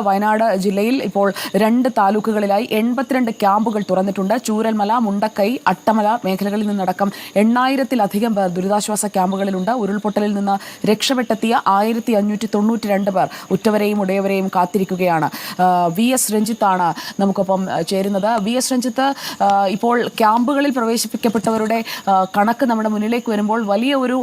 വയനാട് ജില്ലയിൽ ഇപ്പോൾ 2 താലൂക്കുകളിലായി 82 ക്യാമ്പുകൾ തുറന്നിട്ടുണ്ട്. ചൂരൽമല, മുണ്ടക്കൈ, അട്ടമല മേഖലകളിൽ നിന്നടക്കം 8000-ലധികം പേർ ദുരിതാശ്വാസ ക്യാമ്പുകളിലുണ്ട്. ഉരുൾപൊട്ടലിൽ നിന്ന് രക്ഷപ്പെട്ടെത്തിയ 1592 പേർ ഉറ്റവരെയും ഉടയവരെയും കാത്തിരിക്കുകയാണ്. VS രഞ്ജിത്താണ് നമുക്കൊപ്പം ചേരുന്നത്. VS രഞ്ജിത്ത്, ഇപ്പോൾ ക്യാമ്പുകളിൽ പ്രവേശിപ്പിക്കപ്പെട്ടവരുടെ കണക്ക് നമ്മുടെ മുന്നിലേക്ക് വരുമ്പോൾ വലിയ ഒരു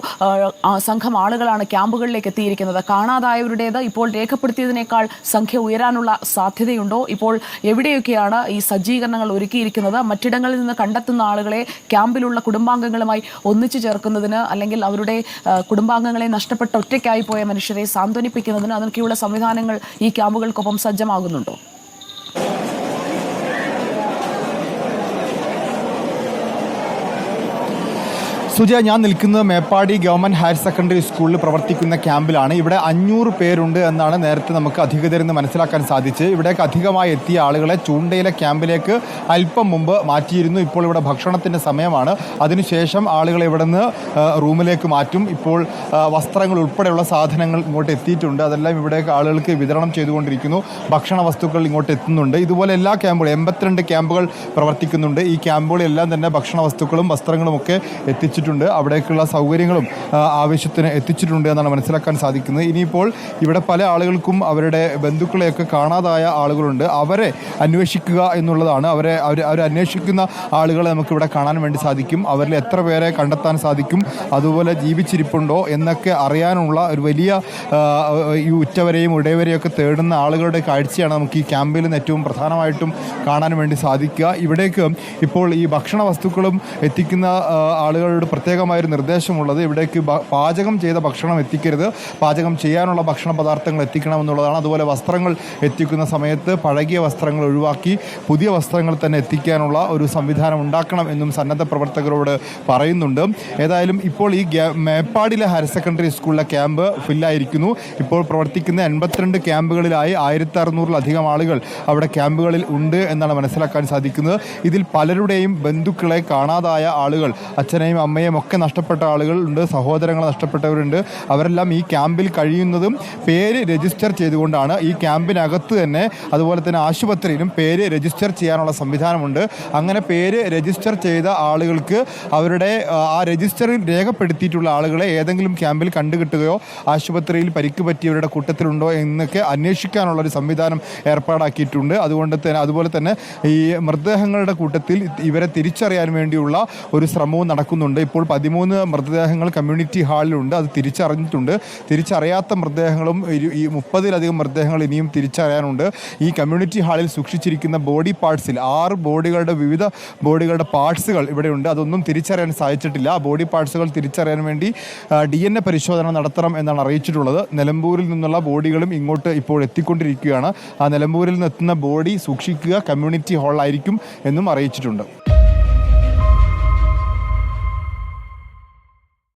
സംഘം ആളുകളാണ് ക്യാമ്പുകളിലേക്ക് എത്തിയിരിക്കുന്നത്. കാണാതായവരുടേത് ഇപ്പോൾ രേഖപ്പെടുത്തിയതിനേക്കാൾ സംഖ്യ ഉയരാനുള്ള സാധ്യതയുണ്ടോ? ഇപ്പോൾ എവിടെയൊക്കെയാണ് ഈ സജ്ജീകരണങ്ങൾ ഒരുക്കിയിരിക്കുന്നത്? മറ്റിടങ്ങളിൽ നിന്ന് കണ്ടെത്തുന്ന ആളുകളെ ക്യാമ്പിലുള്ള കുടുംബാംഗങ്ങളുമായി ഒന്നിച്ചു ചേർക്കുന്നതിന്, അല്ലെങ്കിൽ അവരുടെ കുടുംബാംഗങ്ങളെ നഷ്ടപ്പെട്ട ഒറ്റയ്ക്കായി പോയ മനുഷ്യരെ സാന്ത്വനിപ്പിക്കുന്നതിന് അതൊക്കെയുള്ള സംവിധാനങ്ങൾ ഈ ക്യാമ്പുകൾക്കൊപ്പം സജ്ജമാകുന്നുണ്ടോ? സുജയ, ഞാൻ നിൽക്കുന്നത് മേപ്പാടി ഗവൺമെൻറ് ഹയർ സെക്കൻഡറി സ്കൂളിൽ പ്രവർത്തിക്കുന്ന ക്യാമ്പിലാണ്. ഇവിടെ 500 പേരുണ്ട് എന്നാണ് നേരത്തെ നമുക്ക് അധികൃതരിൽ നിന്ന് മനസ്സിലാക്കാൻ സാധിച്ചത്. ഇവിടേക്ക് അധികമായി എത്തിയ ആളുകളെ ചൂണ്ടയിലെ ക്യാമ്പിലേക്ക് അല്പം മുമ്പ് മാറ്റിയിരുന്നു. ഇപ്പോൾ ഇവിടെ ഭക്ഷണത്തിൻ്റെ സമയമാണ്. അതിനുശേഷം ആളുകളെ ഇവിടെ നിന്ന് റൂമിലേക്ക് മാറ്റും. ഇപ്പോൾ വസ്ത്രങ്ങൾ ഉൾപ്പെടെയുള്ള സാധനങ്ങൾ ഇങ്ങോട്ട് എത്തിയിട്ടുണ്ട്. അതെല്ലാം ഇവിടേക്ക് ആളുകൾക്ക് വിതരണം ചെയ്തുകൊണ്ടിരിക്കുന്നു. ഭക്ഷണ വസ്തുക്കൾ ഇങ്ങോട്ട് എത്തുന്നുണ്ട്. ഇതുപോലെ എല്ലാ ക്യാമ്പുകളും 82 ക്യാമ്പുകൾ പ്രവർത്തിക്കുന്നുണ്ട്. ഈ ക്യാമ്പുകളെല്ലാം തന്നെ ഭക്ഷണ വസ്തുക്കളും വസ്ത്രങ്ങളും ഒക്കെ എത്തിച്ചിട്ടുണ്ട്. അവിടേക്കുള്ള സൗകര്യങ്ങളും ആവശ്യത്തിന് എത്തിച്ചിട്ടുണ്ട് എന്നാണ് മനസ്സിലാക്കാൻ സാധിക്കുന്നത്. ഇനിയിപ്പോൾ ഇവിടെ പല ആളുകൾക്കും അവരുടെ ബന്ധുക്കളെയൊക്കെ കാണാതായ ആളുകളുണ്ട്. അവരെ അന്വേഷിക്കുക എന്നുള്ളതാണ്. അവർ അന്വേഷിക്കുന്ന ആളുകളെ നമുക്കിവിടെ കാണാൻ വേണ്ടി സാധിക്കും. അവരിൽ എത്ര പേരെ കണ്ടെത്താൻ സാധിക്കും, അതുപോലെ ജീവിച്ചിരിപ്പുണ്ടോ എന്നൊക്കെ അറിയാനുള്ള ഒരു വലിയ ഈ ഉറ്റവരെയും ഉടയവരെയൊക്കെ തേടുന്ന ആളുകളുടെ കാഴ്ചയാണ് നമുക്ക് ഈ ക്യാമ്പിൽ നിന്ന് ഏറ്റവും പ്രധാനമായിട്ടും കാണാൻ വേണ്ടി സാധിക്കുക. ഇവിടേക്ക് ഇപ്പോൾ ഈ ഭക്ഷണ വസ്തുക്കളും എത്തിക്കുന്ന ആളുകളുടെ പ്രത്യേകമായൊരു നിർദ്ദേശമുള്ളത്, ഇവിടേക്ക് പാചകം ചെയ്ത ഭക്ഷണം എത്തിക്കരുത്, പാചകം ചെയ്യാനുള്ള ഭക്ഷണ പദാർത്ഥങ്ങൾ എത്തിക്കണമെന്നുള്ളതാണ്. അതുപോലെ വസ്ത്രങ്ങൾ എത്തിക്കുന്ന സമയത്ത് പഴകിയ വസ്ത്രങ്ങൾ ഒഴിവാക്കി പുതിയ വസ്ത്രങ്ങൾ തന്നെ എത്തിക്കാനുള്ള ഒരു സംവിധാനം ഉണ്ടാക്കണം എന്നും സന്നദ്ധ പ്രവർത്തകരോട് പറയുന്നുണ്ട്. ഏതായാലും ഇപ്പോൾ ഈ മേപ്പാടിലെ ഹയർ സെക്കൻഡറി സ്കൂളിലെ ക്യാമ്പ് ഫില്ലായിരിക്കുന്നു. ഇപ്പോൾ പ്രവർത്തിക്കുന്ന 82 ക്യാമ്പുകളിലായി 1600-ലധികം ആളുകൾ അവിടെ ക്യാമ്പുകളിൽ ഉണ്ട് എന്നാണ് മനസ്സിലാക്കാൻ സാധിക്കുന്നത്. ഇതിൽ പലരുടെയും ബന്ധുക്കളെ കാണാതായ ആളുകൾ, അച്ഛനെയും അമ്മയും ഒക്കെ നഷ്ടപ്പെട്ട ആളുകളുണ്ട്, സഹോദരങ്ങളെ നഷ്ടപ്പെട്ടവരുണ്ട്. അവരെല്ലാം ഈ ക്യാമ്പിൽ കഴിയുന്നതും പേര് രജിസ്റ്റർ ചെയ്തുകൊണ്ടാണ്. ഈ ക്യാമ്പിനകത്ത് തന്നെ അതുപോലെ തന്നെ ആശുപത്രിയിലും പേര് രജിസ്റ്റർ ചെയ്യാനുള്ള സംവിധാനമുണ്ട്. അങ്ങനെ പേര് രജിസ്റ്റർ ചെയ്ത ആളുകൾക്ക് അവരുടെ ആ രജിസ്റ്ററിൽ രേഖപ്പെടുത്തിയിട്ടുള്ള ആളുകളെ ഏതെങ്കിലും ക്യാമ്പിൽ കണ്ടുകിട്ടുകയോ ആശുപത്രിയിൽ പരിക്ക് പറ്റിയവരുടെ കൂട്ടത്തിലുണ്ടോ എന്നൊക്കെ അന്വേഷിക്കാനുള്ളൊരു സംവിധാനം ഏർപ്പാടാക്കിയിട്ടുണ്ട്. അതുപോലെ തന്നെ ഈ മൃതദേഹങ്ങളുടെ കൂട്ടത്തിൽ ഇവരെ തിരിച്ചറിയാൻ വേണ്ടിയുള്ള ഒരു ശ്രമവും നടക്കുന്നുണ്ട്. ഇപ്പോൾ 13 മൃതദേഹങ്ങൾ കമ്മ്യൂണിറ്റി ഹാളിലുണ്ട്. അത് തിരിച്ചറിഞ്ഞിട്ടുണ്ട്. തിരിച്ചറിയാത്ത മൃതദേഹങ്ങളും ഈ 30-ലധികം മൃതദേഹങ്ങൾ ഇനിയും തിരിച്ചറിയാനുണ്ട്. ഈ കമ്മ്യൂണിറ്റി ഹാളിൽ സൂക്ഷിച്ചിരിക്കുന്ന ബോഡി പാർട്സിൽ 6 വിവിധ ബോഡികളുടെ പാർട്സുകൾ ഇവിടെയുണ്ട്. അതൊന്നും തിരിച്ചറിയാൻ സാധിച്ചിട്ടില്ല. ആ ബോഡി പാർട്സുകൾ തിരിച്ചറിയാൻ വേണ്ടി DNA പരിശോധന നടത്തണം എന്നാണ് അറിയിച്ചിട്ടുള്ളത്. നിലമ്പൂരിൽ നിന്നുള്ള ബോഡികളും ഇങ്ങോട്ട് ഇപ്പോൾ എത്തിക്കൊണ്ടിരിക്കുകയാണ്. ആ നിലമ്പൂരിൽ നിന്ന് എത്തുന്ന ബോഡി സൂക്ഷിക്കുക കമ്മ്യൂണിറ്റി ഹാളിലായിരിക്കും എന്നും അറിയിച്ചിട്ടുണ്ട്.